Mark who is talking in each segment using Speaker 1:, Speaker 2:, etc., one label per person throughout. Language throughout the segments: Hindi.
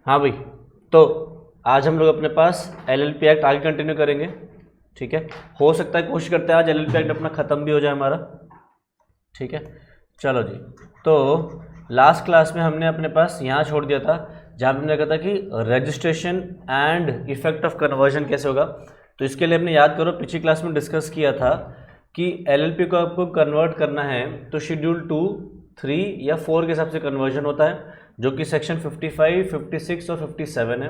Speaker 1: हाँ भाई, तो आज हम लोग अपने पास एलएलपी एक्ट आगे कंटिन्यू करेंगे। ठीक है, हो सकता है कोशिश करते हैं आज एलएलपी एक्ट अपना ख़त्म भी हो जाए हमारा। ठीक है, चलो जी। तो लास्ट क्लास में हमने अपने पास यहाँ छोड़ दिया था जहाँ हमने कहा था कि registration and effect of conversion कैसे होगा। तो इसके लिए हमने याद करो पिछली क्लास में डिस्कस किया था कि एलएलपी को आपको कन्वर्ट करना है तो शेड्यूल 2, 3 या 4 के हिसाब से कन्वर्जन होता है, जो कि सेक्शन 55, 56 और 57 है।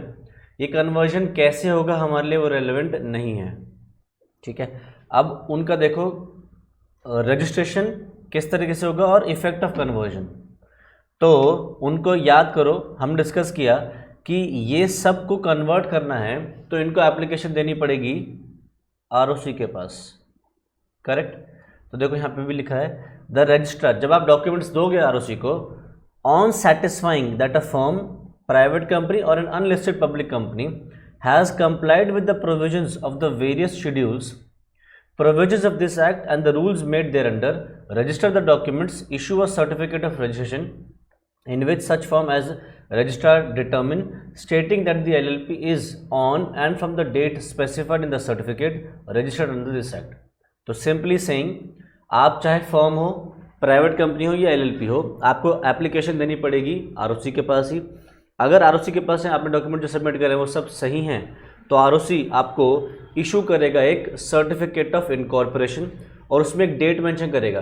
Speaker 1: ये कन्वर्जन कैसे होगा हमारे लिए वो रेलेवेंट नहीं है। ठीक है, अब उनका देखो रजिस्ट्रेशन किस तरीके से होगा और इफेक्ट ऑफ कन्वर्जन, तो उनको याद करो। हम डिस्कस किया कि ये सब को कन्वर्ट करना है तो इनको एप्लीकेशन देनी पड़ेगी आरओसी के पास, करेक्ट। तो देखो यहाँ पे भी लिखा है द रजिस्ट्रार, जब आप डॉक्यूमेंट्स दोगे आरओसी को, on satisfying that a firm, private company और an unlisted public company has complied with the provisions of the various schedules, provisions of this act and the rules made thereunder, register the documents, issue a certificate of registration in which such firm as registrar determine, stating that the LLP is on and from the date specified in the certificate registered under this act. तो सिंपली सेइंग, आप चाहे फर्म हो, प्राइवेट कंपनी हो या एलएलपी हो, आपको एप्लीकेशन देनी पड़ेगी आरओसी के पास ही। अगर आरओसी के पास है, आपने डॉक्यूमेंट जो सबमिट करे वो सब सही हैं, तो आरओसी आपको इशू करेगा एक सर्टिफिकेट ऑफ इनकॉर्पोरेशन और उसमें एक डेट मेंशन करेगा।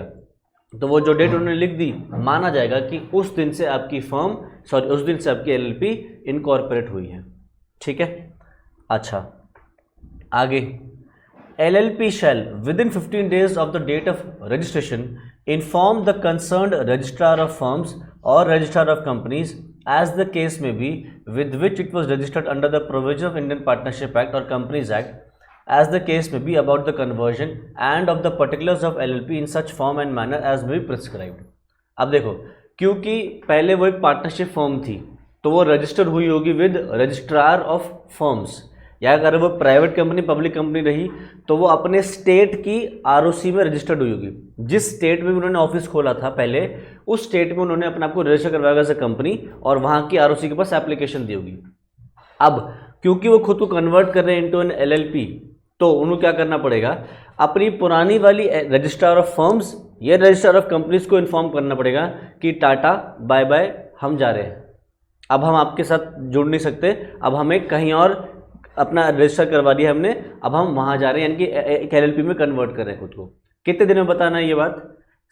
Speaker 1: तो वो जो डेट उन्होंने लिख दी, माना जाएगा कि उस दिन से आपकी फर्म, उस दिन से आपकी एलएलपी इनकॉर्पोरेट हुई है। ठीक है, अच्छा आगे, LLP shall within 15 days of the date of registration inform the concerned registrar of firms or registrar of companies, as the case may be, with which it was registered under the provision of Indian Partnership Act or Companies Act, as the case may be, about the conversion and of the particulars of LLP in such form and manner as may be prescribed. अब देखो, क्योंकि पहले वो एक पार्टनरशिप फर्म थी तो वो रजिस्टर हुई होगी विद रजिस्ट्रार ऑफ फर्म्स, या अगर वो प्राइवेट कंपनी, पब्लिक कंपनी रही तो वो अपने स्टेट की आरओसी में रजिस्टर्ड हुई होगी। जिस स्टेट में भी उन्होंने ऑफिस खोला था पहले, उस स्टेट में उन्होंने अपने आप को रजिस्टर करवाया एज अ कंपनी और वहाँ की आरओसी के पास एप्लीकेशन दी होगी। अब क्योंकि वो खुद को कन्वर्ट कर रहे हैं इनटू एन एलएलपी, तो उन्हें क्या करना पड़ेगा, अपनी पुरानी वाली रजिस्ट्रार ऑफ फर्म्स या रजिस्ट्रार ऑफ कंपनीज को इन्फॉर्म करना पड़ेगा कि टाटा बाय बाय, हम जा रहे हैं, अब हम आपके साथ जुड़ नहीं सकते, अब हमें कहीं और अपना रजिस्टर करवा दिया हमने, अब हम वहाँ जा रहे हैं, यानी कि एक एलएलपी में कन्वर्ट कर रहे हैं खुद को। कितने दिन में बताना है ये बात?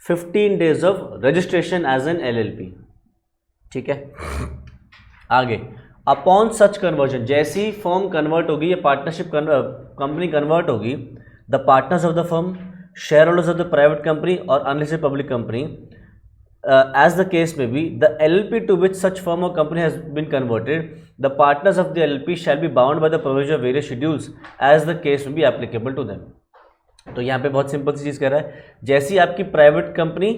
Speaker 1: 15 days of registration as an LLP. ठीक है, आगे, अपॉन सच कन्वर्जन, जैसी फर्म कन्वर्ट होगी या पार्टनरशिप कंपनी कन्वर्ट होगी, the partners of the firm, share holders of the private company और unlisted public company, as the case may be, the LLP to which such firm or company has been converted, the partners of the LLP shall be bound by the provision of various schedules as the case may be applicable to them. तो यहाँ पे बहुत सिंपल सी चीज़ कह रहा है, जैसी आपकी प्राइवेट कंपनी,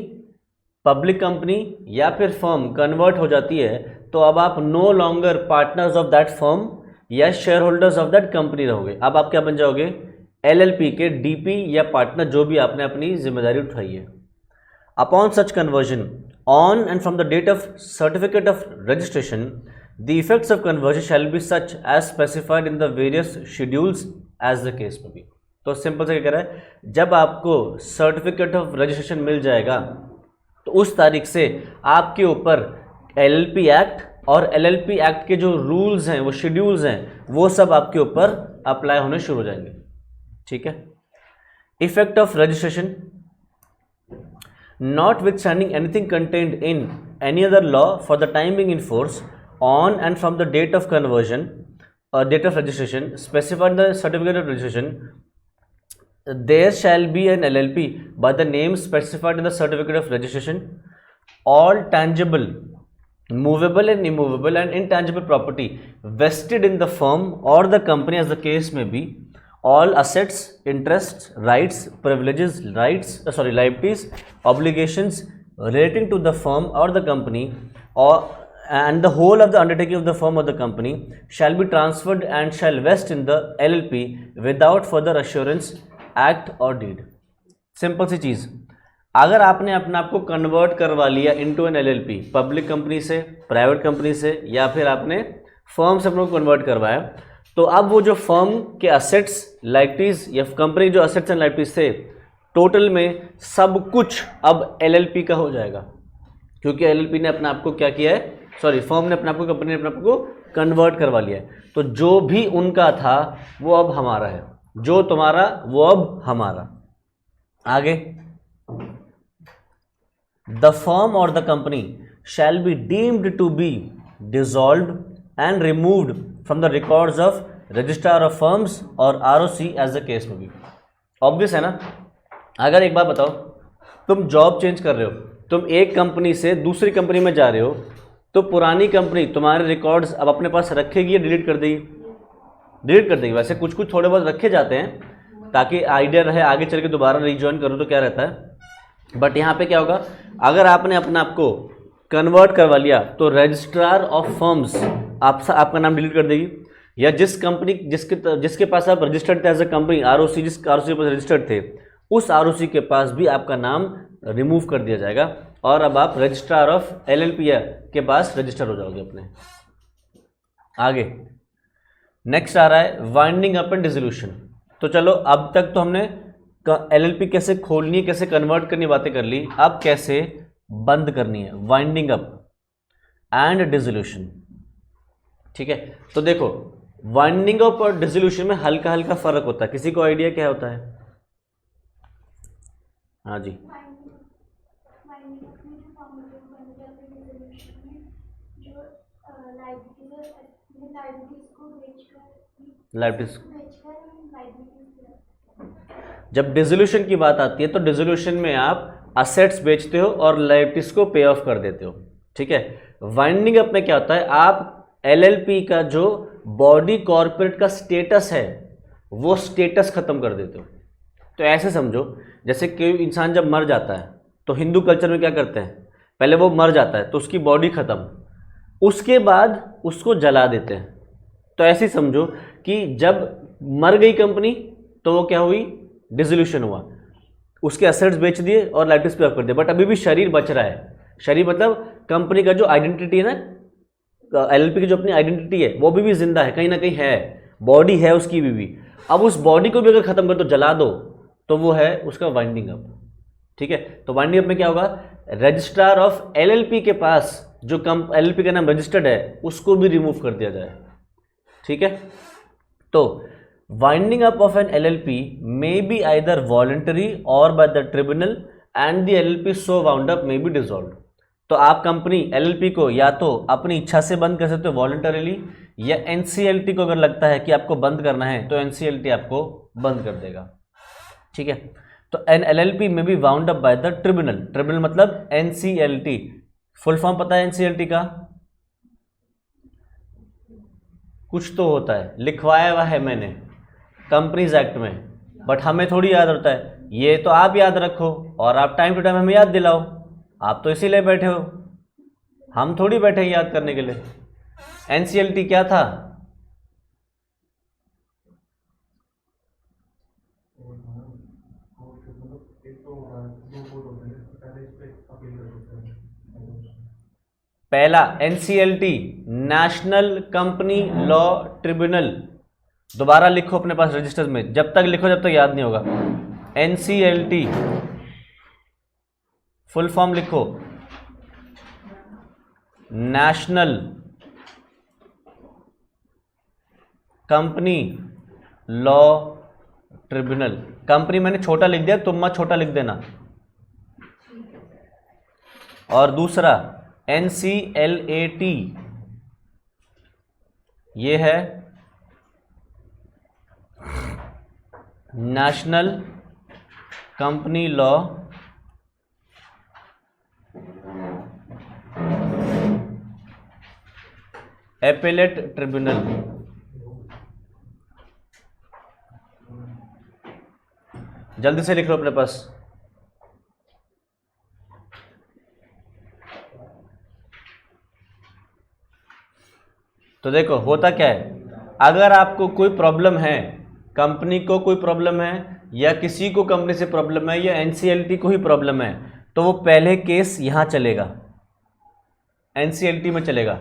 Speaker 1: पब्लिक कंपनी या फिर फर्म कन्वर्ट हो जाती है तो अब आप no longer partners of that firm या share holders of that company रहोगे। अब आप क्या बन जाओगे? एलएलपी के डीपी या पार्टनर, जो भी आपने अपनी जिम्मेदारी उठाई है। Upon such conversion, on and from the date of certificate of registration, the effects of conversion shall be such as specified in the various schedules as the case may be. तो सिंपल से क्या कह रहा है, जब आपको सर्टिफिकेट ऑफ रजिस्ट्रेशन मिल जाएगा तो उस तारीख से आपके ऊपर एलएलपी एक्ट और एलएलपी एक्ट के जो रूल्स हैं, वो शेड्यूल्स हैं, वो सब आपके ऊपर अप्लाई होने शुरू हो जाएंगे। ठीक है, effect of registration, notwithstanding anything contained in any other law for the time being in force, on and from the date of conversion or date of registration specified in the certificate of registration, there shall be an LLP by the name specified in the certificate of registration. All tangible, movable and immovable and intangible property vested in the firm or the company as the case may be, all assets, interests, rights, privileges, liabilities, obligations relating to the firm or the company and the whole of the undertaking of the firm or the company shall be transferred and shall vest in the LLP without further assurance, act or deed. Simple सी चीज़, अगर आपने अपने आप को कन्वर्ट करवा लिया into an LLP, public company से, प्राइवेट कंपनी से, या फिर आपने फर्म से अपने को कन्वर्ट करवाया, तो अब वो जो फर्म के असेट्स लाइबिलिटीज या कंपनी जो असेट्स एंड लाइबिलिटीज थे टोटल में सब कुछ अब एलएलपी का हो जाएगा, क्योंकि एलएलपी ने अपने आप को क्या किया है, सॉरी फर्म ने अपने आप को, कंपनी ने अपने आप को कन्वर्ट करवा लिया है। तो जो भी उनका था वो अब हमारा है, जो तुम्हारा वो अब हमारा। आगे, द फर्म और the company shall be deemed to be dissolved and removed from the records of registrar of firms और आरओसी एज द केस में बी। ऑब्वियस है ना। अगर एक बात बताओ, तुम जॉब चेंज कर रहे हो, तुम एक कंपनी से दूसरी कंपनी में जा रहे हो, तो पुरानी कंपनी तुम्हारे रिकॉर्ड्स अब अपने पास रखेगी या डिलीट कर देगी? डिलीट कर देगी। वैसे कुछ कुछ थोड़े बहुत रखे जाते हैं ताकि आइडिया रहे, आगे चल के दोबारा रिज्वाइन करो तो क्या रहता है। बट यहाँ पे क्या होगा, अगर आपने अपने आप को कन्वर्ट करवा लिया तो रजिस्ट्रार ऑफ फर्म्स आपका नाम डिलीट कर देगी, या जिस कंपनी जिसके पास आप रजिस्टर्ड थे एज अ कंपनी, आरओसी, जिस आरओसी के पास रजिस्टर्ड थे, उस आरओसी के पास भी आपका नाम रिमूव कर दिया जाएगा और अब आप रजिस्ट्रार ऑफ एलएलपी के पास रजिस्टर हो जाओगे अपने। आगे नेक्स्ट आ रहा है वाइंडिंग अप एंड डिसोल्यूशन। तो चलो अब तक तो हमने एलएलपी कैसे खोलनी है, कैसे कन्वर्ट करनी बातें कर ली, अब कैसे बंद करनी है, वाइंडिंग अप एंड डिसोल्यूशन। ठीक है, तो देखो वाइंडिंग अप और डिसोल्यूशन में हल्का हल्का फर्क होता है। किसी को आइडिया क्या होता है? हाँ जी, लाइबिलिटीज। जब डिसोल्यूशन की बात आती है तो डिसोल्यूशन में आप असेट्स बेचते हो और लाइबिलिटीज को पे ऑफ कर देते हो। ठीक है, वाइंडिंग अप में क्या होता है, आप एलएलपी का जो बॉडी कॉर्पोरेट का स्टेटस है वो स्टेटस खत्म कर देते हो। तो ऐसे समझो, जैसे कोई इंसान जब मर जाता है तो हिंदू कल्चर में क्या करते हैं, पहले वो मर जाता है तो उसकी बॉडी खत्म, उसके बाद उसको जला देते हैं। तो ऐसे समझो कि जब मर गई कंपनी तो वो क्या हुई, डिसोल्यूशन हुआ, उसके एसेट्स बेच दिए और लाइबिलिटीज पे ऑफ कर दिए, बट अभी भी शरीर बच रहा है। शरीर मतलब कंपनी का जो आइडेंटिटी है ना, एलएलपी की जो अपनी आइडेंटिटी है वो भी जिंदा है, कहीं ना कहीं है, बॉडी है उसकी भी। अब उस बॉडी को भी अगर खत्म कर दो, जला दो, तो वो है उसका वाइंडिंग अप। ठीक है, तो वाइंडिंग अप में क्या होगा, रजिस्ट्रार ऑफ एलएलपी के पास जो एलएलपी का नाम रजिस्टर्ड है उसको भी रिमूव कर दिया जाए। ठीक है, तो winding up of an LLP may be either voluntary or by the tribunal and the LLP so wound up may be dissolved. तो आप कंपनी एलएलपी को या तो अपनी इच्छा से बंद कर सकते हो वॉलंटरीली, या एनसीएलटी को अगर लगता है कि आपको बंद करना है तो एनसीएलटी आपको बंद कर देगा। ठीक है, तो an LLP may be wound up by the tribunal. Tribunal मतलब एनसीएलटी, फुल फॉर्म पता है एनसीएलटी का? कुछ तो होता है, लिखवाया हुआ है मैंने कंपनीज एक्ट में, बट हमें थोड़ी याद होता है। ये तो आप याद रखो और आप टाइम टू टाइम हमें याद दिलाओ, आप तो इसीलिए बैठे हो, हम थोड़ी बैठे याद करने के लिए। एनसीएलटी क्या था? पहला NCLT national company law tribunal, दोबारा लिखो अपने पास रजिस्टर्स में, जब तक लिखो जब तक याद नहीं होगा। एनसीएलटी फुल फॉर्म लिखो, national company law tribunal. Company मैंने छोटा लिख दिया, तुम मत छोटा लिख देना। और दूसरा NCLAT, ये है national company law appellate tribunal. जल्दी से लिख लो अपने पास। तो देखो होता क्या है, अगर आपको कोई प्रॉब्लम है, कंपनी को कोई प्रॉब्लम है या किसी को कंपनी से प्रॉब्लम है या एनसीएलटी को ही प्रॉब्लम है, तो वो पहले केस यहाँ चलेगा, एनसीएलटी में चलेगा।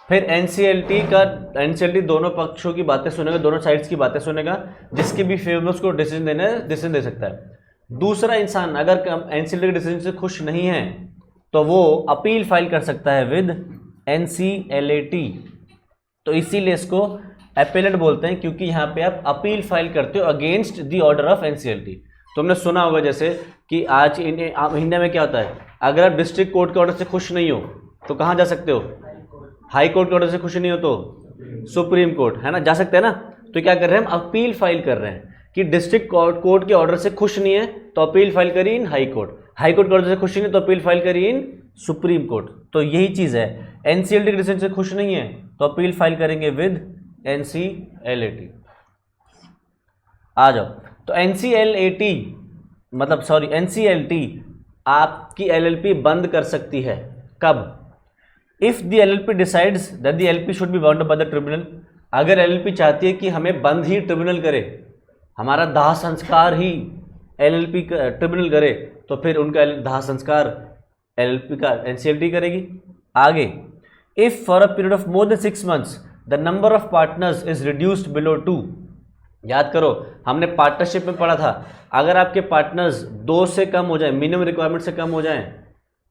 Speaker 1: फिर एनसीएलटी दोनों पक्षों की बातें सुनेगा, दोनों साइड्स की बातें सुनेगा, जिसके भी फेवर में उसको डिसीजन देना है डिसीजन दे सकता है। दूसरा इंसान अगर एनसीएलटी के डिसीजन से खुश नहीं है तो वो अपील फाइल कर सकता है विद एनसीएलएटी। तो इसीलिए इसको अपेलेट बोलते हैं, क्योंकि यहाँ पे आप अपील फाइल करते हो against the order of NCLT. तुमने सुना होगा जैसे कि आज इंडिया में क्या होता है, अगर आप डिस्ट्रिक्ट कोर्ट के ऑर्डर से खुश नहीं हो तो कहाँ जा सकते हो, हाई कोर्ट के ऑर्डर से खुश नहीं हो तो सुप्रीम कोर्ट, है ना, जा सकते हैं ना। तो क्या कर रहे हैं हम, अपील फाइल कर रहे हैं कि डिस्ट्रिक्ट कोर्ट के ऑर्डर से खुश नहीं है तो अपील फाइल करी इन हाई कोर्ट, हाई कोर्ट के ऑर्डर से खुश नहीं है तो अपील फाइल करी इन सुप्रीम कोर्ट। तो यही चीज़ है, एनसीएलटी के डिसीजन से खुश नहीं है तो अपील फाइल करेंगे विद एनसीएलएटी। आ जाओ, तो एनसीएलएटी मतलब सॉरी एनसीएलटी आपकी एलएलपी बंद कर सकती है कब, if the LLP decides that the LLP should be bound by the tribunal. अगर एलएलपी चाहती है कि हमें बंद ही ट्रिब्यूनल करे, हमारा दाह संस्कार ही एलएलपी ट्रिब्यूनल करे, तो फिर उनका दाह संस्कार एलएलपी का एनसीएलटी करेगी। आगे, if for a period of more than 6 months the number of partners is reduced below 2। याद करो हमने पार्टनरशिप में पढ़ा था, अगर आपके पार्टनर्स 2 से कम हो जाए, मिनिमम रिक्वायरमेंट से कम हो जाएं,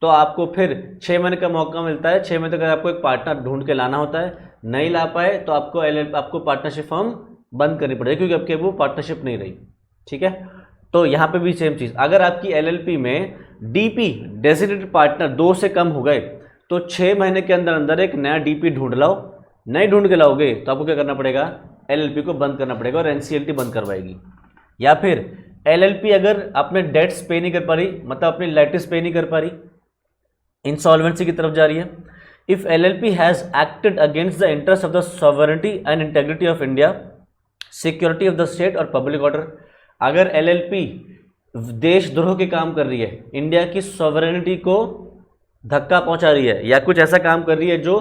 Speaker 1: तो आपको फिर 6 महीने का मौका मिलता है। 6 महीने तक आपको एक पार्टनर ढूंढ के लाना होता है, नहीं ला पाए तो आपको पार्टनरशिप फर्म बंद करनी पड़ेगी, क्योंकि आपके वो पार्टनरशिप नहीं रही। ठीक है, तो यहाँ पे भी सेम चीज़, अगर आपकी एलएलपी में डीपी डेजिग्नेटेड पार्टनर 2 से कम हो गए तो 6 महीने के अंदर अंदर एक नया डीपी ढूंढ लाओ। नहीं ढूंढ के लाओगे तो आपको क्या करना पड़ेगा, एलएलपी को बंद करना पड़ेगा और एनसीएलटी बंद करवाएगी। या फिर एलएलपी अगर अपने डेट्स पे नहीं कर पा रही, मतलब अपनी लाइटिस पे नहीं कर पा रही, इंसॉल्वेंसी की तरफ जा रही है, if LLP has acted against the interest of the sovereignty and integrity of India, security of the state और पब्लिक ऑर्डर। अगर एलएलपी देशद्रोह के काम कर रही है, इंडिया की सॉवरेनिटी को धक्का पहुंचा रही है, या कुछ ऐसा काम कर रही है जो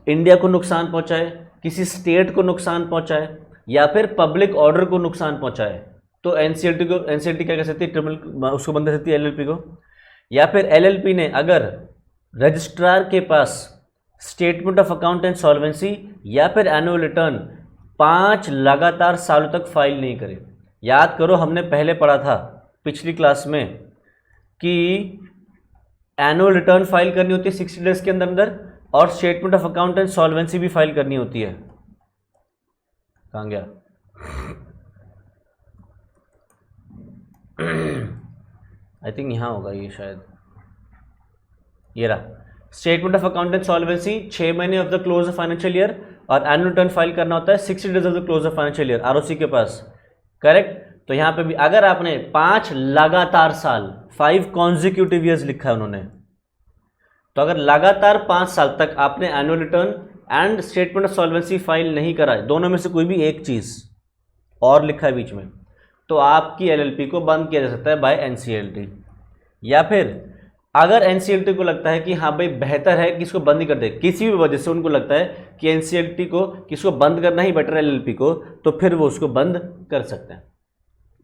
Speaker 1: इंडिया को नुकसान पहुंचाए, किसी स्टेट को नुकसान पहुंचाए, या फिर पब्लिक ऑर्डर को नुकसान पहुंचाए, तो एनसीएलटी क्या कर सकती है, ट्रिब्यूनल उसको बंद कर सकती है एलएलपी को। या फिर एलएलपी ने अगर रजिस्ट्रार के पास statement of account and solvency या फिर एनुअल रिटर्न 5 लगातार सालों तक फाइल नहीं करे। याद करो हमने पहले पढ़ा था पिछली क्लास में कि एनुअल रिटर्न फाइल करनी होती है 60 डेज के अंदर अंदर, और statement of account and solvency भी फाइल करनी होती है। कहाँ गया आई थिंक यहाँ होगा ये शायद, ये रहा। Statement of account and solvency 6 महीने of the close of financial year, और एनुअल रिटर्न फाइल करना होता है 60 days of the close of financial year ROC के पास। करेक्ट, तो यहाँ पे भी अगर आपने 5 लगातार साल 5 कॉन्जिक्यूटिव ईयर्स लिखा है उन्होंने, तो अगर लगातार 5 साल तक आपने annual return and statement of solvency file नहीं करा है, दोनों में से कोई भी एक चीज़ और लिखा है बीच में, तो आपकी एलएलपी को बंद किया जा सकता है बाय एनसीएलटी। या फिर अगर एनसीएलटी को लगता है कि हाँ भाई बेहतर है कि इसको बंद ही कर दे, किसी भी वजह से उनको लगता है कि एनसीएलटी को किसको बंद करना ही बेटर है एलएलपी को, तो फिर वो उसको बंद कर सकते हैं।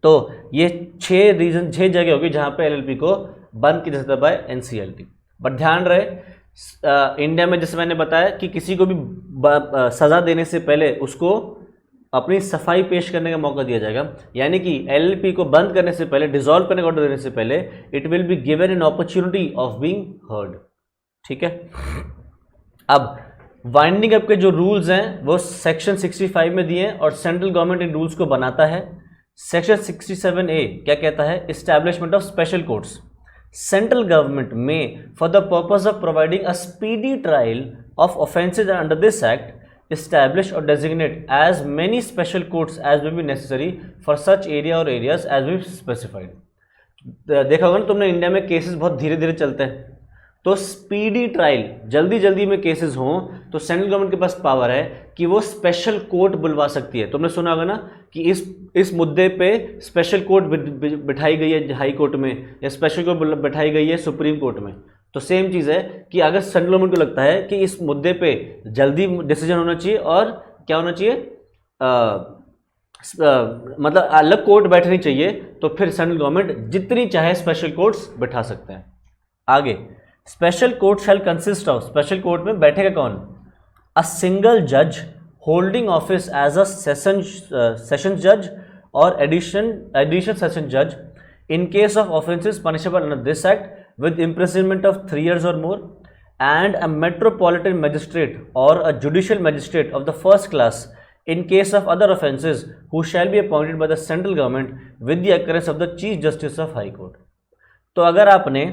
Speaker 1: तो ये 6 जगह होगी जहाँ पे एलएलपी को बंद किया जा सकता है बाय एनसीएलटी। बट ध्यान रहे इंडिया में जैसे मैंने बताया कि किसी को भी सज़ा देने से पहले उसको अपनी सफाई पेश करने का मौका दिया जाएगा, यानी कि एलएलपी को बंद करने से पहले, डिसॉल्व करने का ऑर्डर देने से पहले, it will be given an opportunity of being heard. ठीक है, अब वाइंडिंग अप के जो रूल्स हैं वो सेक्शन 65 में दिए हैं, और सेंट्रल गवर्नमेंट इन रूल्स को बनाता है। सेक्शन 67A क्या कहता है, establishment of special courts. Central government may for the purpose of providing a speedy trial of offences under this act establish or designate as many special courts as may be necessary for such area or areas as we specified। देखा होगा ना तुमने, इंडिया में केसेस बहुत धीरे धीरे चलते हैं, तो स्पीडी ट्रायल, जल्दी जल्दी में केसेस हों तो सेंट्रल गवर्नमेंट के पास पावर है कि वो स्पेशल कोर्ट बुलवा सकती है। तुमने सुना होगा ना कि इस मुद्दे पे स्पेशल कोर्ट बिठाई गई है हाई कोर्ट में, या स्पेशल कोर्ट बिठाई गई है सुप्रीम कोर्ट में। तो सेम चीज़ है कि अगर सेंट्रल गवर्नमेंट को लगता है कि इस मुद्दे पे जल्दी डिसीजन होना चाहिए, और क्या होना चाहिए, मतलब अलग कोर्ट बैठनी चाहिए, तो फिर सेंट्रल गवर्नमेंट जितनी चाहे स्पेशल कोर्ट्स बैठा सकते हैं। आगे, special court shell consist of, special court में बैठेगा कौन, a single judge holding office as a session judge or additional session judge in case of offences punishable under this act with imprisonment of 3 years or more, and a metropolitan magistrate or a judicial magistrate of the first class in case of other offences who shall be appointed by the central government with the occurrence of the chief justice of high court. तो अगर आपने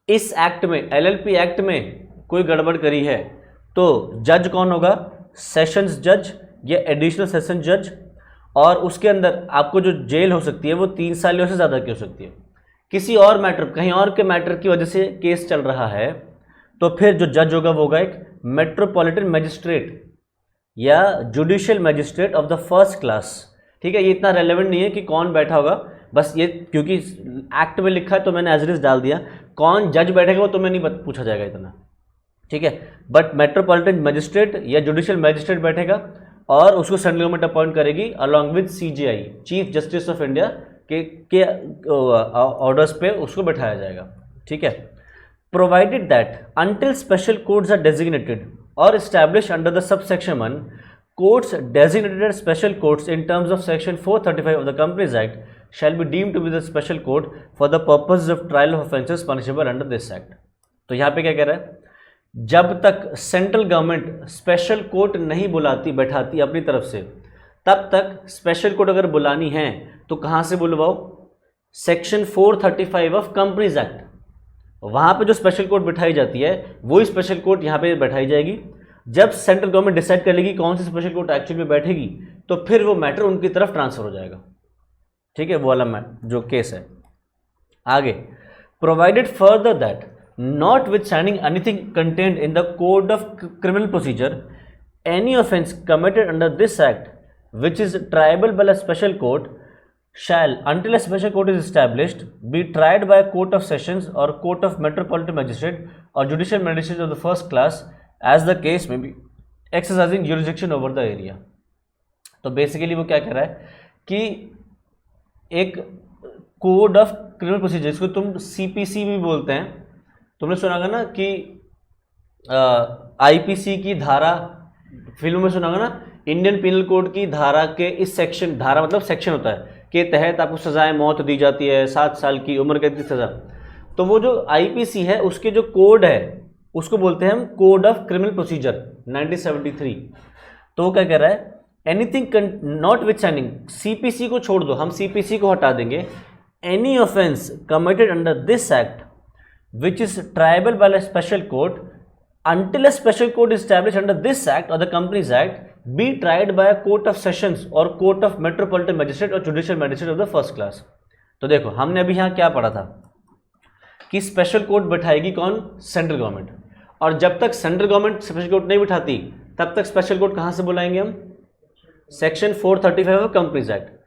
Speaker 1: इस एक्ट में, एलएलपी एक्ट में कोई गड़बड़ करी है तो जज कौन होगा? सेशंस जज या एडिशनल सेशन जज, और उसके अंदर आपको जो जेल हो सकती है वो 3 साल से ज़्यादा की हो सकती है। किसी और मैटर, कहीं और के मैटर की वजह से केस चल रहा है तो फिर जो जज होगा वो होगा एक मेट्रोपॉलिटन मैजिस्ट्रेट या judicial magistrate of the first class. ठीक है, ये इतना रेलेवेंट नहीं है कि कौन बैठा होगा, बस ये क्योंकि एक्ट में लिखा है तो मैंने एज इट इज डाल दिया। कौन जज बैठेगा वो तो मैं नहीं पूछा जाएगा इतना, ठीक है। बट मेट्रोपॉलिटन मैजिस्ट्रेट या जुडिशियल मैजिस्ट्रेट बैठेगा और उसको सेंट्रल गवर्नमेंट अपॉइंट करेगी along with CGI, chief justice of India के ऑर्डर्स पे उसको बैठाया जाएगा, ठीक है। Provided that until special courts are designated or established under the subsection 1, courts designated as special courts in terms of section 435 of the Companies Act shall be deemed to be the special court for the purposes of trial of offences punishable under this act. तो यहाँ पे क्या कह रहा है? जब तक सेंट्रल गवर्नमेंट स्पेशल कोर्ट नहीं बुलाती, बैठाती अपनी तरफ से, तब तक स्पेशल कोर्ट अगर बुलानी है तो कहाँ से बुलवाओ? सेक्शन 435 ऑफ कंपनीज एक्ट, वहाँ पे जो स्पेशल कोर्ट बिठाई जाती है वही स्पेशल कोर्ट यहाँ पे बैठाई जाएगी। जब सेंट्रल गवर्नमेंट डिसाइड कर लेगी कौन सी स्पेशल कोर्ट एक्चुअली में बैठेगी तो फिर वो मैटर उनकी तरफ ट्रांसफर हो जाएगा, ठीक है, वो वाला जो केस है। आगे, provided further that not with standing anything content in the code of criminal procedure, any offence committed under this act which is tribal bye a special court shall, until a special court is established, be tried by a court of sessions or court of metropolitan magistrate or judicial magistrate of the first class as the case may be, exercising jurisdiction over the area. तो बेसिकली वो क्या कह रहा है कि एक कोड ऑफ क्रिमिनल प्रोसीजर, इसको तुम सीपीसी भी बोलते हैं, तुमने सुना होगा ना कि आईपीसी की धारा, फिल्म में सुना होगा ना, इंडियन पिनल कोड की धारा के इस सेक्शन, धारा मतलब सेक्शन होता है, के तहत आपको सजाएं मौत दी जाती है, 7 साल की उम्र कैद की सज़ा। तो वो जो आईपीसी है उसके जो कोड है उसको बोलते हैं हम कोड ऑफ क्रिमिनल प्रोसीजर 1973। तो वो क्या कह रहा है? Anything not with standing, CPC को छोड़ दो, हम सीपीसी को हटा देंगे, any offence committed under this act which is tribal bye a special court until a special court is established under this act or the Companies Act, be tried by a court of sessions or court of metropolitan magistrate or judicial magistrate of the first class. तो देखो हमने अभी यहाँ क्या पढ़ा था कि स्पेशल कोर्ट बैठाएगी कौन? सेंट्रल गवर्नमेंट, और जब तक सेंट्रल गवर्नमेंट स्पेशल कोर्ट नहीं बिठाती तब तक स्पेशल कोर्ट कहाँ से बुलाएंगे हम? Section 435 of companies act.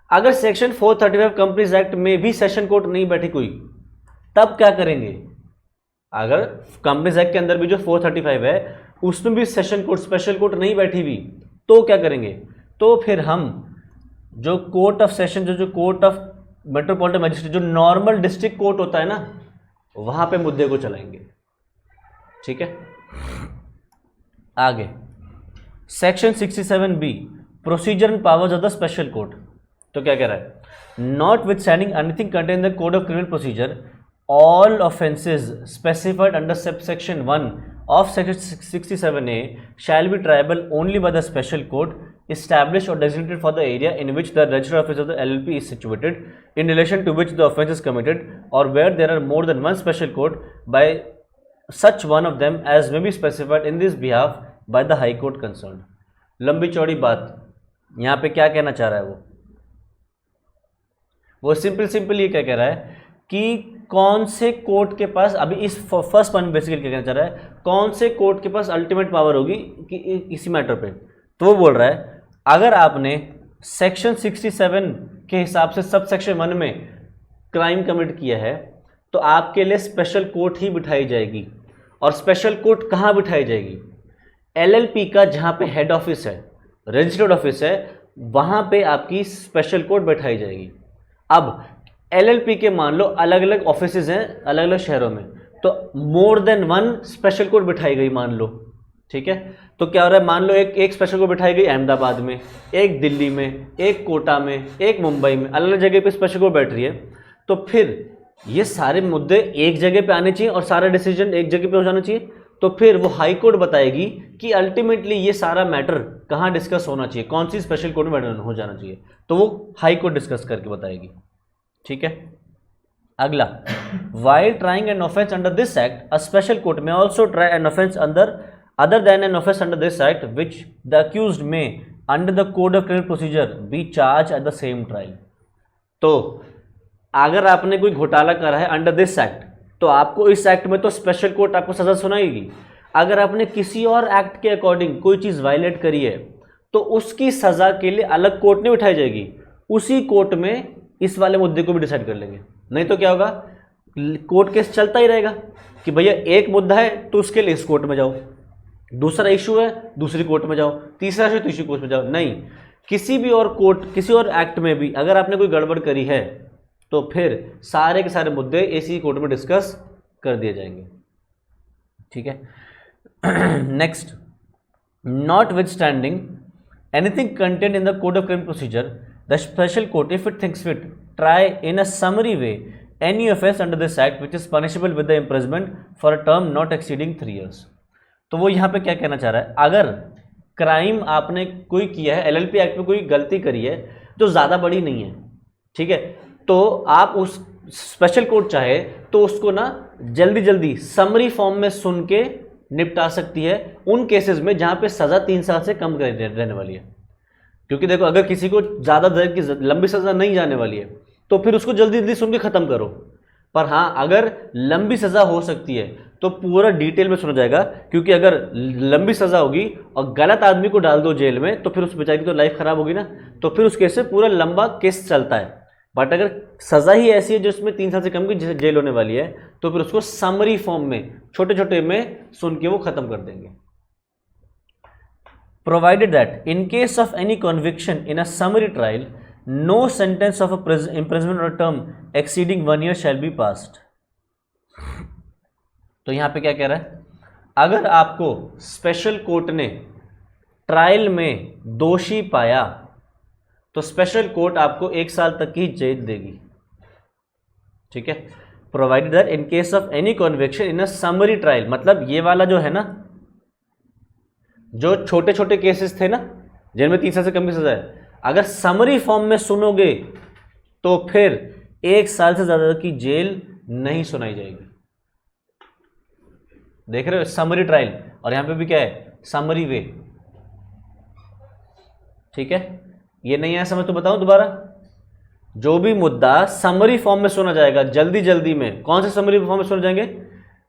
Speaker 1: अगर सेक्शन 435 कंपनीज एक्ट में भी सेशन कोर्ट नहीं बैठी कोई, तब क्या करेंगे? अगर कंपनीज एक्ट के अंदर भी जो 435 है उसमें भी सेशन कोर्ट, स्पेशल कोर्ट नहीं बैठी हुई, तो क्या करेंगे? तो फिर हम जो कोर्ट ऑफ सेशन, जो कोर्ट ऑफ मेट्रोपॉलिटन मैजिस्ट्रेट, जो नॉर्मल डिस्ट्रिक्ट कोर्ट होता है ना, वहां पे मुद्दे को चलाएंगे, ठीक है। आगे, section 67B, procedure and powers of the special court. तो क्या कह रहा है? Not with standing anything contain the code of criminal procedure, all offences specified under subsection 1 of section 67A shall be triable only by the special court established or designated for the area in which the registered office of the LLP is situated, in relation to which the offence is committed, or where there are more than one special court, by such one of them as may be specified in this behalf by the high court concerned. लंबी चौड़ी बात यहाँ पे क्या कहना चाह रहा है वो सिंपल ये क्या कह रहा है कि कौन से कोर्ट के पास, अभी इस फर्स्ट पॉइंट बेसिकली क्या कहना चाह रहा है, कौन से कोर्ट के पास अल्टीमेट पावर होगी कि इसी मैटर पे। तो वो बोल रहा है अगर आपने सेक्शन 67 के हिसाब से सब सेक्शन 1 में क्राइम कमिट किया है तो आपके लिए स्पेशल कोर्ट ही बिठाई जाएगी। और स्पेशल कोर्ट कहाँ बिठाई जाएगी? एलएलपी का जहाँ पे हेड ऑफिस है, रजिस्टर्ड ऑफिस है, वहाँ पे आपकी स्पेशल कोर्ट बैठाई जाएगी। अब एलएलपी के मान लो अलग अलग ऑफिसेज हैं अलग अलग शहरों में, तो more than one special court बिठाई गई मान लो, ठीक है। तो क्या हो रहा है, मान लो एक स्पेशल कोर्ट बिठाई गई अहमदाबाद में, एक दिल्ली में, एक कोटा में, एक मुंबई में, अलग अलग जगह पे स्पेशल कोर्ट बैठ रही है। तो फिर ये सारे मुद्दे एक जगह पे आने चाहिए और सारा डिसीजन एक जगह पे हो जाना चाहिए। तो फिर वो हाई कोर्ट बताएगी कि अल्टीमेटली ये सारा मैटर कहाँ डिस्कस होना चाहिए, कौन सी स्पेशल कोर्ट में हो जाना चाहिए, तो वो हाई कोर्ट डिस्कस करके बताएगी। ठीक है। अगला, while trying an offence under this act, a special court may also try an offence other than an offence under this act, which the accused may, under the code of criminal procedure, be charged at the same trial. तो अगर आपने कोई घोटाला करा है अंडर दिस एक्ट, तो आपको इस एक्ट में तो स्पेशल कोर्ट आपको सजा सुनाएगी। अगर आपने किसी और एक्ट के अकॉर्डिंग कोई चीज़ वायलेट करी है, तो उसकी सजा के लिए अलग कोर्ट नहीं उठाई जाएगी, उसी कोर्ट में इस वाले मुद्दे को भी डिसाइड कर लेंगे। नहीं तो क्या होगा, कोर्ट केस चलता ही रहेगा कि भैया एक मुद्दा है तो उसके लिए इस कोर्ट में जाओ, दूसरा इशू है दूसरी कोर्ट में जाओ, तीसरा इशू तीसरी कोर्ट में जाओ। नहीं, किसी भी और कोर्ट, किसी और एक्ट में भी अगर आपने कोई गड़बड़ करी है तो फिर सारे के सारे मुद्दे इसी कोर्ट में डिस्कस कर दिए जाएंगे। ठीक है। Next, not with standing anything content in the code of criminal procedure, the special court, if it thinks fit, try in a summary way any offence under this act which is punishable with the imprisonment for a term not exceeding 3 years. तो वो यहाँ पे क्या कहना चाह रहा है, अगर क्राइम आपने कोई किया है, एलएलपी एक्ट में कोई गलती करी है जो ज़्यादा बड़ी नहीं है, ठीक है, तो आप उस स्पेशल कोर्ट चाहे तो उसको ना जल्दी जल्दी समरी फॉर्म में सुन के निपटा सकती है उन केसेस में जहाँ पे सज़ा 3 साल से कम रहने वाली है। क्योंकि देखो, अगर किसी को ज़्यादा देर की लंबी सज़ा नहीं जाने वाली है तो फिर उसको जल्दी जल्दी सुन के ख़त्म करो। पर हाँ, अगर लंबी सज़ा हो सकती है तो पूरा डिटेल में सुना जाएगा, क्योंकि अगर लंबी सज़ा होगी और गलत आदमी को डाल दो जेल में तो फिर उस बेचारे की तो लाइफ ख़राब होगी ना, तो फिर उस केस से पूरा लंबा केस चलता है। बट अगर सज़ा ही ऐसी है जिसमें 3 साल से कम की जेल होने वाली है तो फिर उसको समरी फॉर्म में छोटे छोटे में सुन के वो ख़त्म कर देंगे। Provided that in case of any conviction in a summary trial, no sentence of imprisonment or term exceeding 1 year shall be passed. तो यहाँ पे क्या कह रहा है, अगर आपको स्पेशल कोर्ट ने ट्रायल में दोषी पाया तो स्पेशल कोर्ट आपको 1 साल तक की जेल देगी। ठीक है। Provided that in case of any conviction in a summary trial, मतलब ये वाला जो है ना, जो छोटे छोटे केसेस थे ना जिनमें 3 साल से कम की सजा है, अगर समरी फॉर्म में सुनोगे तो फिर 1 साल से ज़्यादा की जेल नहीं सुनाई जाएगी। देख रहे हो, समरी ट्रायल, और यहां पे भी क्या है, समरी वे। ठीक है, ये नहीं आया समझ तो बताऊं दोबारा, जो भी मुद्दा समरी फॉर्म में सुना जाएगा जल्दी जल्दी में, कौन से समरी फॉर्म में सुने जाएंगे,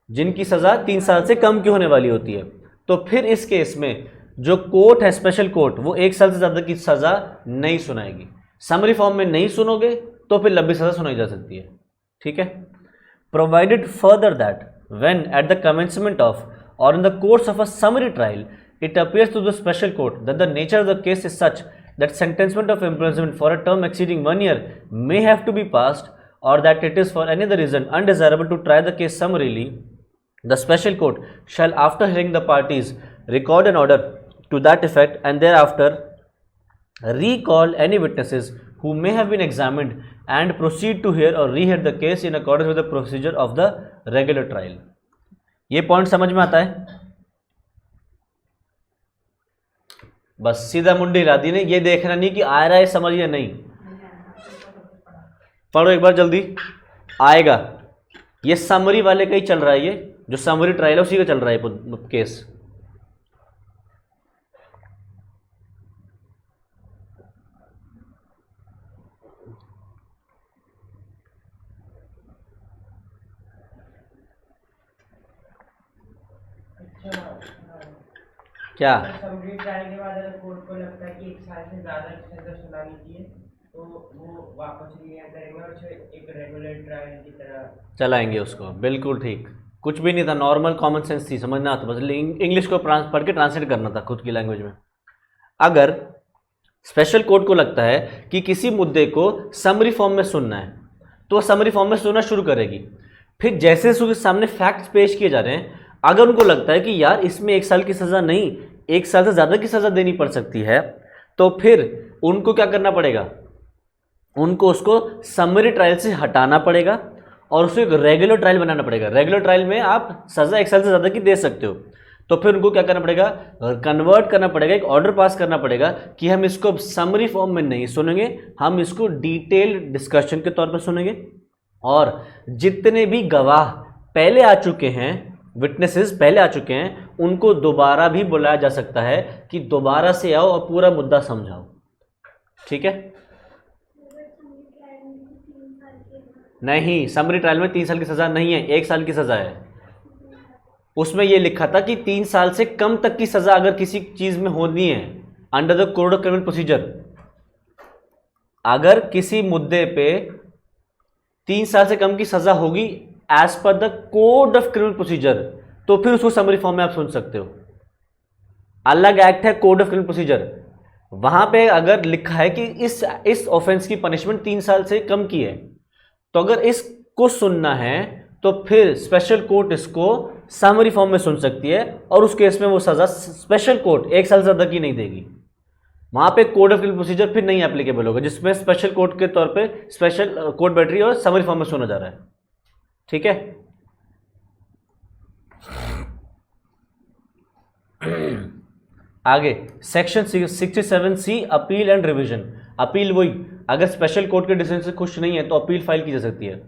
Speaker 1: जिनकी सजा 3 साल से कम की होने वाली होती है, तो फिर इस केस में जो कोर्ट है स्पेशल कोर्ट, वो 1 साल से ज़्यादा की सज़ा नहीं सुनाएगी। समरी फॉर्म में नहीं सुनोगे तो फिर लंबी सज़ा सुनाई जा सकती है। ठीक है। Provided further that when at the commencement of or in the course of a summary trial it appears to the special court that the nature of the case is such that sentence of imprisonment for a term exceeding 1 year may have to be passed or that it is for any other reason undesirable to try the case summarily, the special court shall, after hearing the parties, record an order to that effect and thereafter recall any witnesses who may have been examined and proceed to hear or rehear the case in accordance with the procedure of the regular trial. ये पॉइंट समझ में आता है? बस सीधा मुंडी हिला दी नहीं, ये देखना नहीं कि आ रहा है समझ या नहीं। पढ़ो एक बार जल्दी, आएगा। ये समरी वाले का ही चल रहा है, ये जो समरी ट्रायल है उसी का चल रहा है केस। क्या
Speaker 2: समरी ट्रायल के बाद अगर कोर्ट को लगता है कि 1 साल से ज्यादा सजा सुनानी चाहिए तो वो वापस लिया करेंगे और एक रेगुलर ट्रायल की तरह
Speaker 1: चलाएंगे उसको। बिल्कुल ठीक, कुछ भी नहीं था, नॉर्मल कॉमन सेंस थी, समझना था, बस इंग्लिश को पढ़ के ट्रांसलेट करना था खुद की लैंग्वेज में। अगर स्पेशल कोर्ट को लगता है कि किसी मुद्दे को समरी फॉर्म में सुनना है तो वो समरी फॉर्म में सुनना शुरू करेगी। फिर जैसे उसके सामने फैक्ट्स पेश किए जा रहे हैं, अगर उनको लगता है कि यार इसमें 1 साल की सज़ा नहीं, 1 साल से ज़्यादा की सज़ा देनी पड़ सकती है, तो फिर उनको क्या करना पड़ेगा, उनको उसको समरी ट्रायल से हटाना पड़ेगा और उसको एक रेगुलर ट्रायल बनाना पड़ेगा। रेगुलर ट्रायल में आप सज़ा 1 साल से ज़्यादा की दे सकते हो, तो फिर उनको क्या करना पड़ेगा, कन्वर्ट करना पड़ेगा, एक ऑर्डर पास करना पड़ेगा कि हम इसको समरी फॉर्म में नहीं सुनेंगे, हम इसको डिटेल डिस्कशन के तौर पर सुनेंगे। और जितने भी गवाह पहले आ चुके हैं, विटनेसेस पहले आ चुके हैं, उनको दोबारा भी बुलाया जा सकता है कि दोबारा से आओ और पूरा मुद्दा समझाओ। ठीक है? नहीं, समरी ट्रायल में 3 साल की सज़ा नहीं है, 1 साल की सज़ा है। उसमें यह लिखा था कि 3 साल से कम तक की सज़ा अगर किसी चीज़ में होनी है under the code of criminal procedure, अगर किसी मुद्दे पे 3 साल से कम की सज़ा होगी as per the code of criminal procedure, तो फिर उसको समरी फॉर्म में आप सुन सकते हो। अलग एक्ट है कोड ऑफ क्रिमिनल प्रोसीजर, वहां पे अगर लिखा है कि इस ऑफेंस की पनिशमेंट 3 साल से कम की है, तो अगर इसको सुनना है तो फिर स्पेशल कोर्ट इसको समरी फॉर्म में सुन सकती है और उस केस में वो सज़ा स्पेशल कोर्ट 1 साल से ज़्यादा की नहीं देगी। वहां पे कोड ऑफ क्रिमिनल प्रोसीजर फिर नहीं एप्लीकेबल होगा, जिसमें स्पेशल कोर्ट के तौर पे स्पेशल कोर्ट बैटरी और समरी फॉर्म में सुना जा रहा है। ठीक है? आगे section 67C appeal and revision. Appeal वही, अगर स्पेशल कोर्ट के डिसीजन से खुश नहीं है तो अपील फाइल की जा सकती है।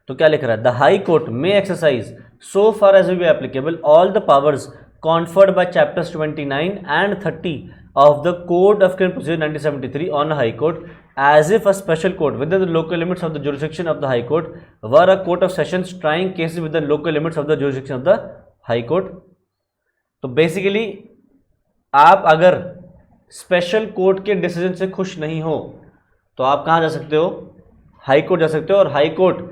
Speaker 1: तो क्या लिख रहा है, the high court may exercise so far as be applicable all the powers conferred by chapters 29 and 30 of the Code of Criminal Procedure 1973 on a High Court, as if a special court within the local limits of the jurisdiction of the High Court were a court of sessions trying cases within the local limits of the jurisdiction of the High Court। तो बेसिकली आप अगर स्पेशल कोर्ट के डिसीजन से खुश नहीं हो तो आप कहाँ जा सकते हो, हाई कोर्ट जा सकते हो, और हाई कोर्ट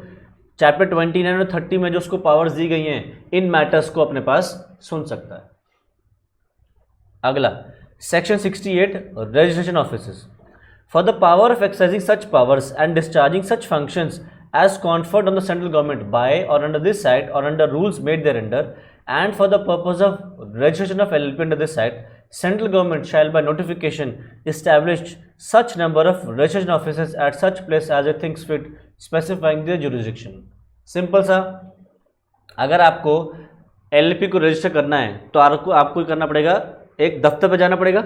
Speaker 1: चैप्टर 29 और 30 में जो उसको पावर्स दी गई हैं इन मैटर्स को अपने पास सुन सकता है। अगला section 68 registration offices. For the power of exercising such powers and discharging such functions as conferred on the central government by or under this act or under rules made thereunder, and for the purpose of registration of LLP under this act, central government shall by notification establish such number of registration offices at such place as it thinks fit, specifying their jurisdiction। Simple सा, अगर आपको LLP को रजिस्टर करना है तो आपको करना पड़ेगा, एक दफ्तर पर जाना पड़ेगा,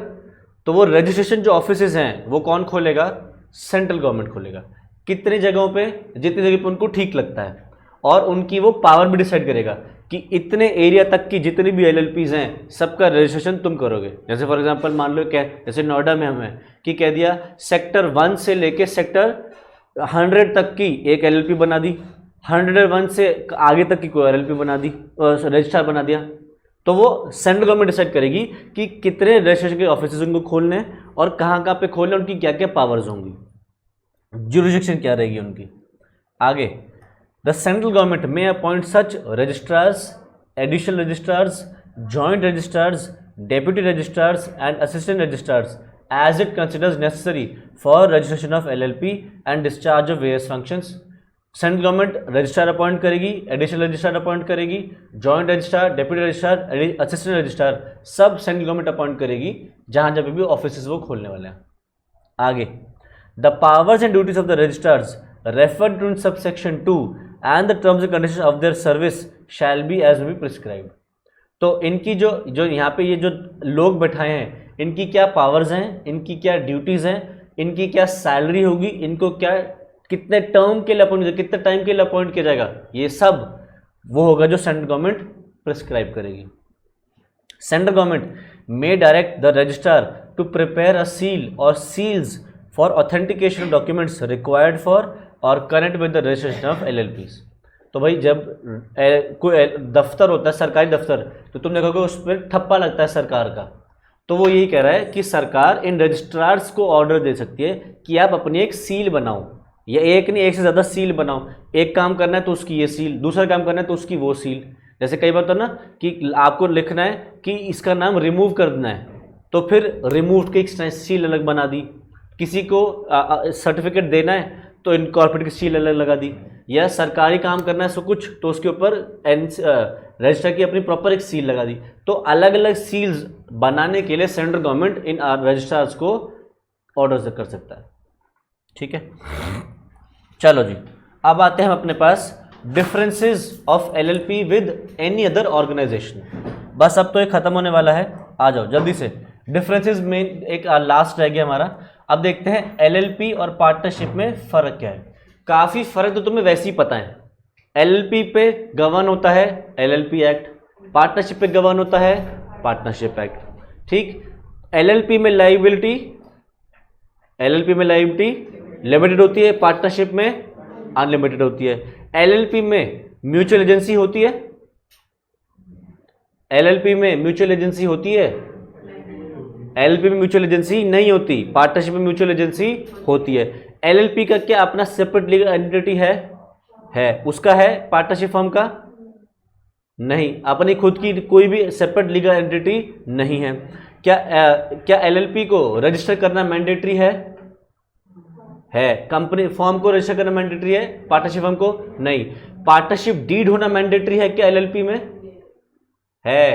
Speaker 1: तो वो रजिस्ट्रेशन जो ऑफिसेज हैं वो कौन खोलेगा, सेंट्रल गवर्नमेंट खोलेगा। कितनी जगहों पे, जितनी जगह पे उनको ठीक लगता है, और उनकी वो पावर भी डिसाइड करेगा कि इतने एरिया तक की जितनी भी LLPs हैं सबका रजिस्ट्रेशन तुम करोगे। जैसे फॉर एग्जांपल मान लो जैसे नोएडा में हमें कि कह दिया सेक्टर 1 से लेके सेक्टर 100 तक की एक LLP बना दी, 101 से आगे तक की कोई LLP बना दी, रजिस्ट्रार बना दिया, तो वो सेंट्रल गवर्नमेंट डिसाइड करेगी कि कितने रजिस्ट्रेशन के ऑफिस उनको खोलने हैं और कहाँ कहाँ पे खोलने, उनकी क्या क्या पावर्स होंगी, जुरिडिक्शन क्या रहेगी उनकी। आगे the central government may appoint such registrars, additional registrars, joint registrars, deputy registrars and assistant registrars as it considers necessary for registration of LLP and discharge of various functions. Central government registrar appoint करेगी, एडिशनल रजिस्ट्रार अपॉइंट करेगी, joint registrar, deputy registrar, assistant registrar सब सेंट्रल गवर्नमेंट अपॉइंट करेगी जहाँ जब भी ऑफिस वो खोलने वाले हैं। आगे the powers and duties of the registrars referred to in subsection 2 and the terms and conditions of their service shall be as may be prescribed। तो इनकी जो यहाँ पे ये जो लोग बैठाए हैं इनकी क्या पावर्स हैं, इनकी क्या ड्यूटीज़ हैं, इनकी क्या सैलरी होगी, इनको क्या कितने टर्म के लिए अपॉइंट, कितने टाइम के लिए अपॉइंट किया जाएगा, ये सब वो होगा जो सेंट्रल गवर्नमेंट प्रिस्क्राइब करेगी। Central government may direct the registrar to prepare a seal और seals for authentication of documents required for or connect with the registration of LLPs। तो भाई जब कोई दफ्तर होता है, सरकारी दफ्तर, तो तुम देखोगे उस पर ठप्पा लगता है सरकार का, तो वो यही कह रहा है कि सरकार इन रजिस्ट्रार्स को ऑर्डर दे सकती है कि आप अपनी एक सील बनाओ, या एक नहीं एक से ज़्यादा सील बनाओ, एक काम करना है तो उसकी ये सील, दूसरा काम करना है तो उसकी वो सील। जैसे कई बार तो ना कि आपको लिखना है कि इसका नाम रिमूव कर देना है, तो फिर रिमूव की एक सील अलग बना दी, किसी को सर्टिफिकेट देना है तो इनकॉर्पोरेट की सील अलग लगा दी, या सरकारी काम करना है सो कुछ तो उसके ऊपर रजिस्टर की अपनी प्रॉपर एक सील लगा दी। तो अलग अलग सील्स बनाने के लिए सेंट्रल गवर्नमेंट इन रजिस्ट्रार्स को ऑर्डर कर सकता है। ठीक है, चलो जी, अब आते हैं हम अपने पास differences of LLP with any other organisation. बस अब तो ये खत्म होने वाला है, आ जाओ जल्दी से। डिफरेंसेस में एक लास्ट रह गया हमारा। अब देखते हैं एलएलपी और पार्टनरशिप में फ़र्क क्या है। काफ़ी फ़र्क तो तुम्हें वैसे ही पता है। एलएलपी पे गवर्न होता है एलएलपी एक्ट, पार्टनरशिप पे गवर्न होता है पार्टनरशिप एक्ट। ठीक, एलएलपी में लायबिलिटी लिमिटेड होती है, पार्टनरशिप में अनलिमिटेड होती है। एलएलपी में म्यूचुअल एजेंसी होती है, एलएलपी में म्यूचुअल एजेंसी होती है, एलएलपी में म्यूचुअल एजेंसी नहीं होती, पार्टनरशिप में म्यूचुअल एजेंसी होती है। एलएलपी का क्या अपना सेपरेट लीगल एंटिटी है उसका है, पार्टनरशिप फर्म का नहीं, अपनी खुद की कोई भी सेपरेट लीगल एंटिटी नहीं है। क्या एलएलपी को रजिस्टर करना मैंडेटरी है? कंपनी फर्म को रजिस्टर करना मैंडेटरी है, पार्टनरशिप फर्म को नहीं। पार्टनरशिप डीड होना मैंडेटरी है क्या एलएलपी में? है।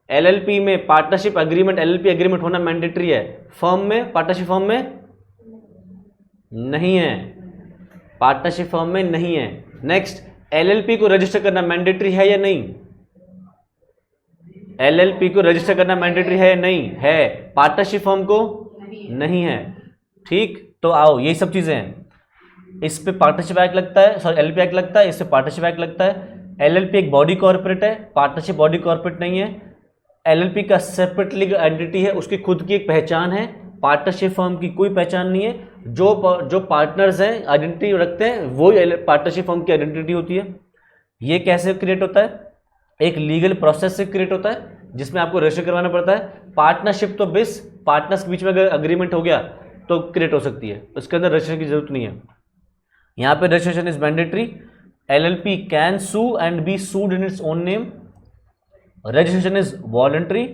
Speaker 1: एलएलपी में पार्टनरशिप एग्रीमेंट, एलएलपी एग्रीमेंट होना मैंडेटरी है, फर्म में, पार्टनरशिप फर्म में नहीं है, पार्टनरशिप फर्म में नहीं है। नेक्स्ट, एलएलपी को रजिस्टर करना मैंडेटरी है या नहीं? एलएलपी को रजिस्टर करना मैंडेटरी है या नहीं? है। पार्टनरशिप फर्म को नहीं है। ठीक, तो आओ यही सब चीजें हैं। इस पे पार्टनरशिप एक्ट लगता है, सॉरी एलएलपी एक्ट लगता है, इससे पार्टनरशिप एक्ट लगता है। एलएलपी एक बॉडी कॉर्पोरेट है, पार्टनरशिप बॉडी कॉर्पोरेट नहीं है। एलएलपी का सेपरेट लीगल एंटिटी है, उसकी खुद की एक पहचान है, पार्टनरशिप फर्म की कोई पहचान नहीं है। जो पार्टनर्स हैं आइडेंटिटी रखते हैं वो पार्टनरशिप फर्म की आइडेंटिटी होती है। ये कैसे क्रिएट होता है? एक लीगल प्रोसेस से क्रिएट होता है जिसमें आपको रजिस्टर करवाना पड़ता है। पार्टनरशिप तो बिस पार्टनर्स के बीच में अगर अग्रीमेंट हो गया तो क्रिएट हो सकती है, उसके अंदर रजिस्ट्रेशन की जरूरत नहीं है। यहाँ पे registration is mandatory. LLP can sue and be sued in its own name. Registration is voluntary.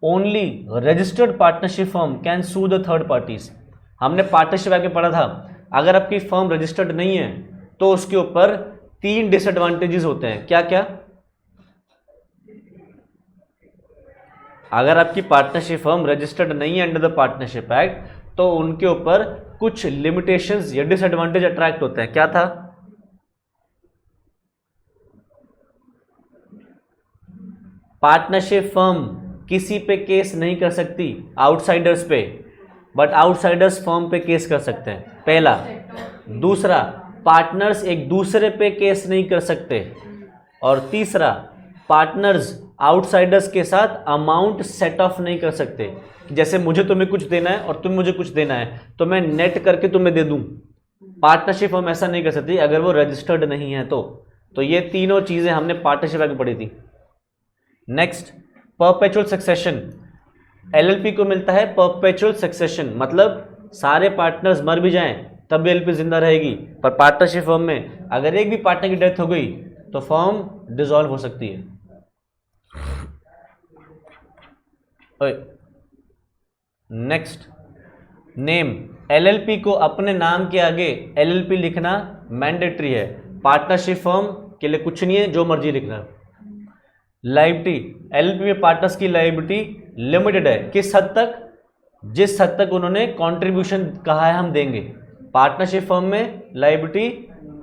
Speaker 1: Only registered partnership firm can sue the third parties. हमने पार्टनरशिप एक्ट में पढ़ा था, अगर आपकी फर्म रजिस्टर्ड नहीं है तो उसके ऊपर 3 डिसएडवांटेजेस होते हैं। क्या क्या? अगर आपकी पार्टनरशिप फर्म रजिस्टर्ड नहीं है अंडर द पार्टनरशिप एक्ट तो उनके ऊपर कुछ लिमिटेशंस या डिसएडवांटेज अट्रैक्ट होते हैं। क्या था? पार्टनरशिप फर्म किसी पे केस नहीं कर सकती आउटसाइडर्स पे, बट आउटसाइडर्स फर्म पे केस कर सकते हैं, पहला। दूसरा, पार्टनर्स एक दूसरे पे केस नहीं कर सकते। और तीसरा, पार्टनर्स आउटसाइडर्स के साथ अमाउंट सेट ऑफ नहीं कर सकते। जैसे मुझे तुम्हें कुछ देना है और तुम मुझे कुछ देना है तो मैं नेट करके तुम्हें दे दूं। पार्टनरशिप फर्म ऐसा नहीं कर सकती अगर वो रजिस्टर्ड नहीं है तो ये तीनों चीजें हमने पार्टनरशिप एक्ट में पढ़ी थी। Next, perpetual succession. एलएलपी को मिलता है परपेचुअल सक्सेशन, मतलब सारे पार्टनर्स मर भी जाएं तब भी एलएलपी जिंदा रहेगी। पर पार्टनरशिप फर्म में अगर एक भी पार्टनर की डेथ हो गई तो फर्म डिसॉल्व हो सकती है। Next, name. एलएलपी को अपने नाम के आगे एलएलपी लिखना मैंडेटरी है। पार्टनरशिप फर्म के लिए कुछ नहीं है, जो मर्जी लिखना। लायबिलिटी, एलएलपी में पार्टनर्स की लायबिलिटी लिमिटेड है। किस हद तक? जिस हद तक उन्होंने कंट्रीब्यूशन कहा है हम देंगे। पार्टनरशिप फर्म में लायबिलिटी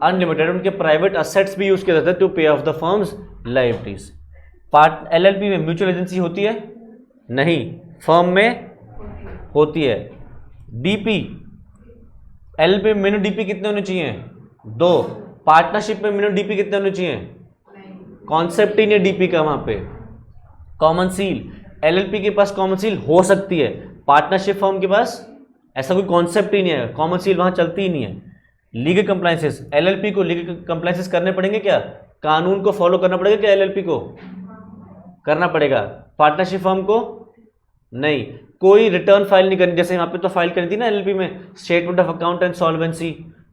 Speaker 1: अनलिमिटेड, उनके प्राइवेट असेट्स भी यूज किए जाते हैं टू पे of the firms liabilities. LLP में म्यूचुअल एजेंसी होती है? नहीं, फर्म में होती है। डीपी, एलएलपी में मिनिमम डीपी कितने होने चाहिए? 2। पार्टनरशिप में मिनिमम डीपी कितने होने चाहिए? कॉन्सेप्ट ही नहीं डीपी का वहां पे। कॉमन सील, एलएलपी के पास कॉमन सील हो सकती है, पार्टनरशिप फर्म के पास ऐसा कोई कॉन्सेप्ट ही नहीं है, कॉमन सील वहां चलती ही नहीं है। लीगल कंप्लायंसेस, एलएलपी को लीगल कंप्लायंसेस करने पड़ेंगे क्या? कानून को फॉलो करना पड़ेगा क्या? एलएलपी को करना पड़ेगा, पार्टनरशिप फर्म को नहीं। कोई रिटर्न फाइल नहीं करनी, जैसे यहाँ पे तो फाइल करनी थी ना एलएलपी में, statement of account and solvency,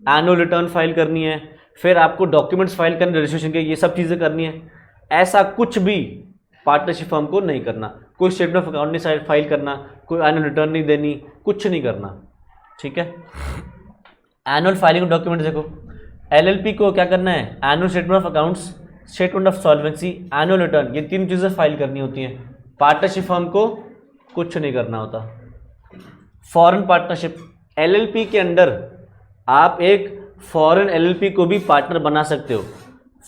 Speaker 1: annual return file करनी है, फिर आपको डॉक्यूमेंट्स फाइल करने रजिस्ट्रेशन के, ये सब चीज़ें करनी है। ऐसा कुछ भी पार्टनरशिप फर्म को नहीं करना। कोई स्टेटमेंट ऑफ अकाउंट नहीं फाइल करना, कोई एनुअल रिटर्न नहीं देनी, कुछ नहीं करना। ठीक है, एनुअल फाइलिंग डॉक्यूमेंट देखो, एलएलपी को क्या करना है? Annual statement of accounts statement of solvency, annual return, ये 3 चीज़ें फाइल करनी होती हैं। पार्टनरशिप फर्म को कुछ नहीं करना होता। फॉरेन पार्टनरशिप, एलएलपी के अंडर आप एक फॉरेन एलएलपी को भी पार्टनर बना सकते हो।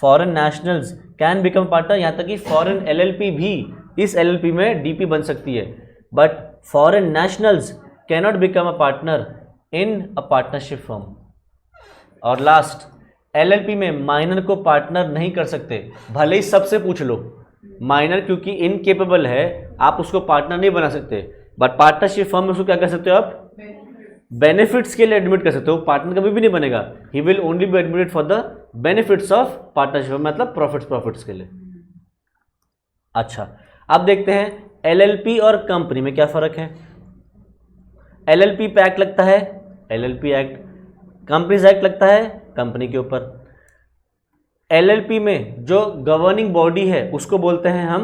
Speaker 1: Foreign nationals can become partner, यहाँ तक कि फॉरेन एलएलपी भी इस एलएलपी में डीपी बन सकती है, but foreign nationals cannot become a partner in a partnership firm. और लास्ट, एलएलपी में माइनर को पार्टनर नहीं कर सकते, भले ही सबसे पूछ लो। माइनर क्योंकि इनकेपेबल है, आप उसको पार्टनर नहीं बना सकते, बट पार्टनरशिप फर्म में उसको क्या कर सकते हो आप? बेनिफिट्स के लिए एडमिट कर सकते हो। पार्टनर कभी भी नहीं बनेगा, he will only be admitted for the benefits of partnership, मतलब प्रॉफिट्स के लिए। अच्छा, अब देखते हैं एलएलपी और कंपनी में क्या फर्क है। एलएलपी पे एक्ट लगता है एलएलपी एक्ट, कंपनीज एक्ट लगता है कंपनी के ऊपर। एलएलपी में जो गवर्निंग बॉडी है उसको बोलते हैं हम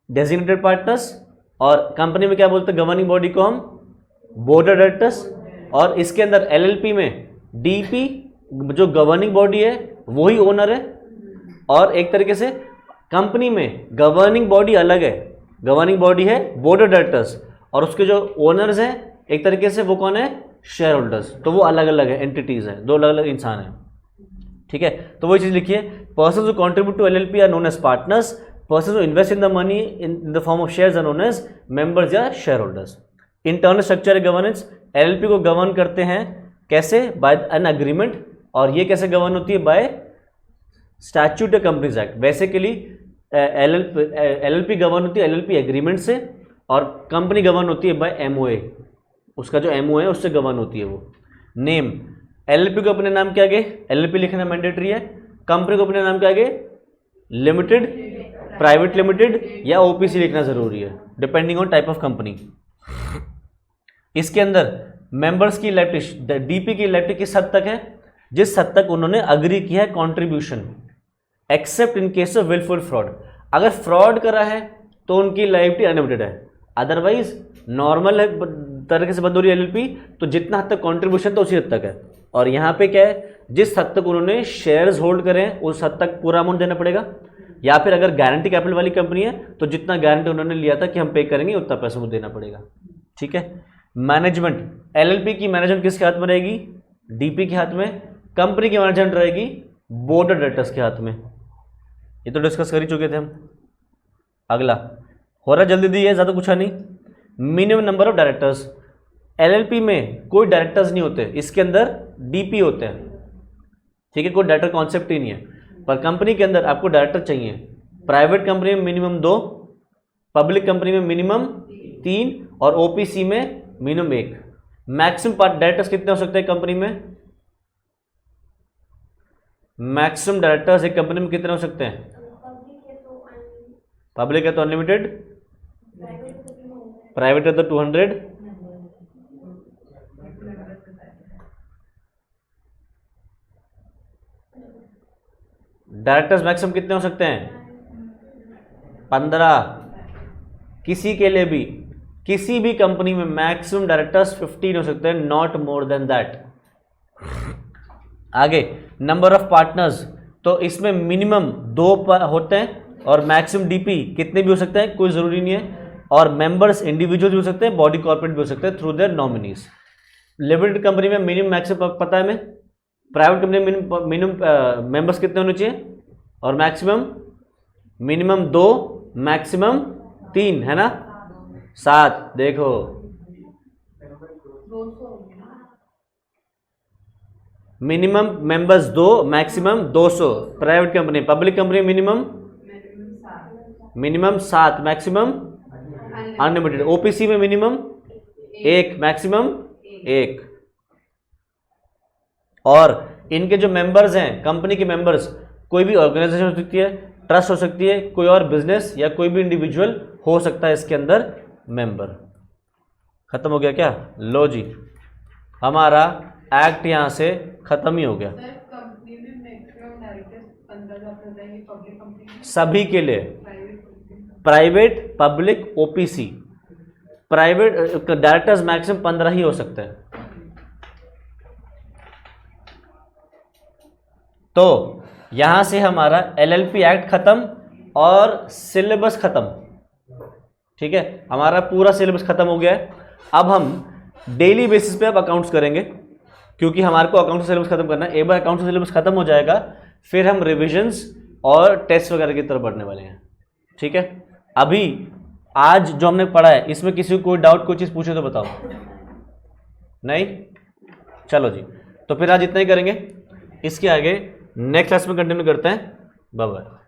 Speaker 1: डेजिग्नेटेड पार्टनर्स, और कंपनी में क्या बोलते हैं गवर्निंग बॉडी को? हम बोर्ड ऑफ डायरेक्टर्स। और इसके अंदर एलएलपी में डीपी जो गवर्निंग बॉडी है वही ओनर है, और एक तरीके से कंपनी में गवर्निंग बॉडी अलग है, गवर्निंग बॉडी है बोर्ड ऑफ डायरेक्टर्स, और उसके जो ओनर्स हैं एक तरीके से वो कौन है? Share holders. तो वो अलग अलग है, एंटिटीज हैं, 2 अलग अलग इंसान हैं। ठीक है, तो वही चीज़ लिखिए, persons who contribute to LLP are known as partners, persons who invest in the money in the form of shares are known as members या share holders. Internal structure governance, LLP को गवर्न करते हैं कैसे? बाय एन अग्रीमेंट, और ये कैसे गवर्न होती है? By statute companies act. Basically LLP govern होती है एलएलपी एग्रीमेंट से, और कंपनी गवर्न होती है बाय एमओए, उसका जो एमओए है उससे गवर्न होती है वो। नेम, एलएलपी को अपने नाम के आगे एलएलपी लिखना मैंडेटरी है, कंपनी को अपने नाम के आगे लिमिटेड, प्राइवेट लिमिटेड या ओपीसी लिखना जरूरी है, depending on type of company. इसके अंदर मेंबर्स की लायबिलिटी, डीपी की लायबिलिटी किस हद तक है? जिस हद तक उन्होंने अग्री किया है contribution, except in case of wilful fraud. अगर फ्रॉड करा है तो उनकी लायबिलिटी अनलिमिटेड है, अदरवाइज नॉर्मल है तरीके से बंद हो रही है एलएलपी, तो जितना हद तक कॉन्ट्रीब्यूशन तो उसी हद तक है। और यहाँ पे क्या है, जिस हद तक उन्होंने शेयर्स होल्ड करे हैं उस हद तक पूरा अमाउंट देना पड़ेगा, या फिर अगर गारंटी कैपिटल वाली कंपनी है तो जितना गारंटी उन्होंने लिया था कि हम पे करेंगे उतना पैसा वो देना पड़ेगा। ठीक है। मैनेजमेंट, एलएलपी की मैनेजमेंट किसके हाथ में रहेगी? डीपी के हाथ में। कंपनी की मैनेजमेंट रहेगी बोर्ड ऑफ डायरेक्टर्स के हाथ में। ये तो डिस्कस कर ही चुके थे हम। अगला हो रहा जल्दी दी है, ज़्यादा पूछा नहीं। Minimum number of directors, LLP में कोई डायरेक्टर्स नहीं होते, इसके अंदर डीपी होते हैं। ठीक है, कोई डायरेक्टर कॉन्सेप्ट ही नहीं है, पर कंपनी के अंदर आपको डायरेक्टर चाहिए। प्राइवेट कंपनी में मिनिमम 2, पब्लिक कंपनी में मिनिमम 3 और ओपीसी में मिनिमम 1। मैक्सिमम डायरेक्टर्स कितने हो सकते हैं कंपनी में? मैक्सिमम डायरेक्टर्स एक कंपनी में कितने हो सकते हैं? पब्लिक है तो अनलिमिटेड, प्राइवेट है तो 200, डायरेक्टर्स मैक्सिमम कितने हो सकते हैं? 15। किसी के लिए भी, किसी भी कंपनी में मैक्सिमम डायरेक्टर्स 15 हो सकते हैं, नॉट मोर देन दैट। आगे नंबर ऑफ पार्टनर्स, तो इसमें मिनिमम 2 होते हैं और मैक्सिमम डीपी कितने भी हो सकते हैं, कोई ज़रूरी नहीं है। और मेंबर्स इंडिविजुअल भी हो सकते हैं, बॉडी कॉर्पोरेट भी हो सकते हैं through their nominees. Limited company में मिनिमम मैक्सिमम पता है हमें, प्राइवेट कंपनी में मिनिमम मेंबर्स कितने होने चाहिए और मैक्सिमम? मिनिमम 2, मैक्सिमम 3, है ना? 7। देखो minimum members 2, maximum 200 private company. Public company minimum 7, maximum unlimited. OPC में मिनिमम 1, मैक्सिमम 1। और इनके जो मेंबर्स हैं, कंपनी के मेंबर्स, कोई भी ऑर्गेनाइजेशन हो सकती है, ट्रस्ट हो सकती है, कोई और बिजनेस या कोई भी इंडिविजुअल हो सकता है इसके अंदर मेंबर। खत्म हो गया क्या? लो जी, हमारा एक्ट यहाँ से खत्म ही हो गया।
Speaker 3: कंपनी में मैक्सिमम डायरेक्टर्स 15 पब्लिक कंपनी
Speaker 1: सभी के लिए, private, public, OPC. Private directors maximum 15 ही हो सकते हैं। तो यहाँ से हमारा LLP एक्ट खत्म और सिलेबस खत्म। ठीक है, हमारा पूरा सिलेबस खत्म हो गया है। अब हम डेली बेसिस पे अब अकाउंट्स करेंगे, क्योंकि हमारे को अकाउंट सिलेबस खत्म करना है। एक बार अकाउंट सिलेबस खत्म हो जाएगा फिर हम रिविजन्स और टेस्ट वगैरह की तरफ बढ़ने वाले हैं। ठीक है, अभी आज जो हमने पढ़ा है इसमें किसी को कोई डाउट, कोई चीज़ पूछे तो बताओ। नहीं? चलो जी, तो फिर आज इतना ही करेंगे। इसके आगे नेक्स्ट क्लास में कंटिन्यू करते हैं। Bye bye.